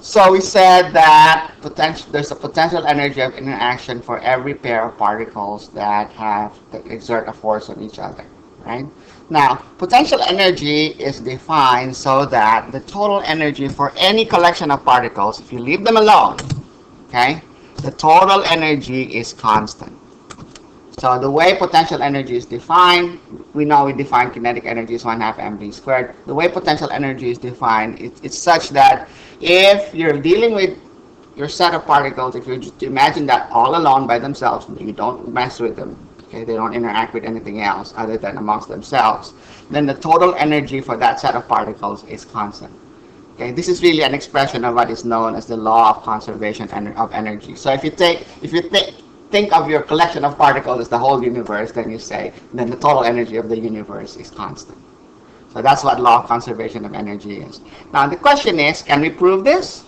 So we said that there's a potential energy of interaction for every pair of particles that exert a force on each other, right? Now, potential energy is defined so that the total energy for any collection of particles, if you leave them alone, okay, the total energy is constant. So the way potential energy is defined, we know we define kinetic energy as 1 half mv squared. The way potential energy is defined, it's such that if you're dealing with your set of particles, if you just imagine that all alone by themselves, you don't mess with them, okay, they don't interact with anything else other than amongst themselves, then the total energy for that set of particles is constant. Okay, this is really an expression of what is known as the law of conservation of energy. So if you think of your collection of particles as the whole universe, then the total energy of the universe is constant. So that's what law of conservation of energy is. Now the question is, can we prove this?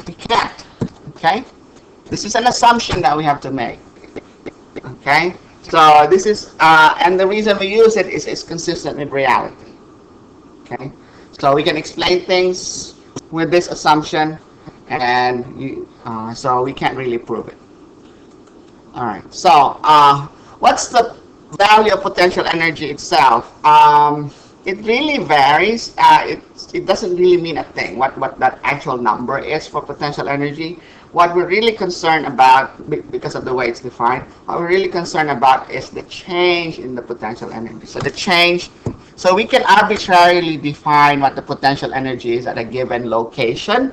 We can't. Okay, this is an assumption that we have to make. Okay, so this is and the reason we use it is it's consistent with reality. Okay, so we can explain things with this assumption, and so we can't really prove it. All right. So, what's the value of potential energy itself? It really varies. It doesn't really mean a thing. What that actual number is for potential energy. What we're really concerned about, because of the way it's defined, what we're really concerned about is the change in the potential energy. So the change. So we can arbitrarily define what the potential energy is at a given location,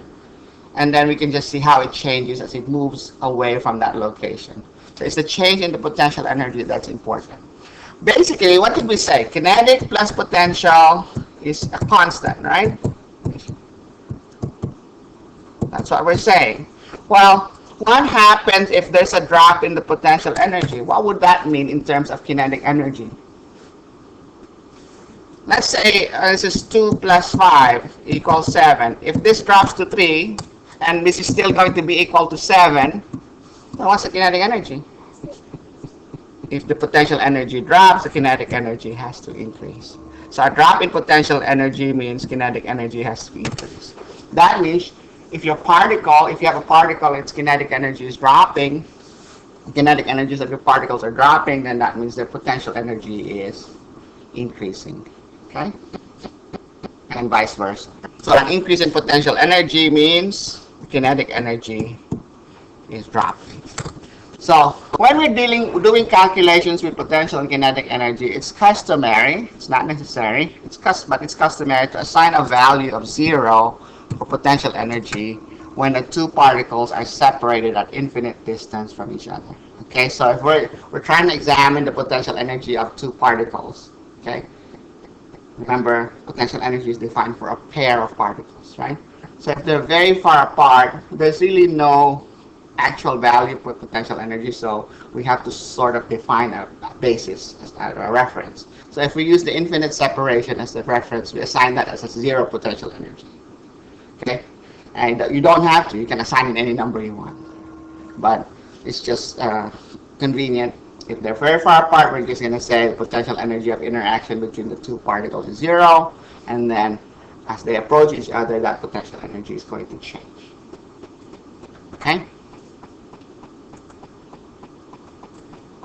and then we can just see how it changes as it moves away from that location. So it's the change in the potential energy that's important. Basically, what did we say? Kinetic plus potential is a constant, right? That's what we're saying. Well, what happens if there's a drop in the potential energy? What would that mean in terms of kinetic energy? Let's say this is 2 plus 5 equals 7. If this drops to 3, and this is still going to be equal to 7, then what's the kinetic energy? If the potential energy drops, the kinetic energy has to increase. So a drop in potential energy means kinetic energy has to increase. That means if you have a particle, its kinetic energy is dropping, the kinetic energies of your particles are dropping, then that means their potential energy is increasing. Okay? And vice versa. So an increase in potential energy means kinetic energy is dropping. So when we're doing calculations with potential and kinetic energy, it's customary, it's not necessary, but it's customary to assign a value of 0 for potential energy when the two particles are separated at infinite distance from each other. Okay, so if we're trying to examine the potential energy of two particles, okay, remember potential energy is defined for a pair of particles, right? So if they're very far apart, there's really no actual value for potential energy, so we have to sort of define a basis as a reference. So if we use the infinite separation as the reference, we assign that as a 0 potential energy. Okay, and you don't have to. You can assign it any number you want, but it's just convenient. If they're very far apart, we're just going to say the potential energy of interaction between the two particles is 0, and then as they approach each other, that potential energy is going to change. Okay.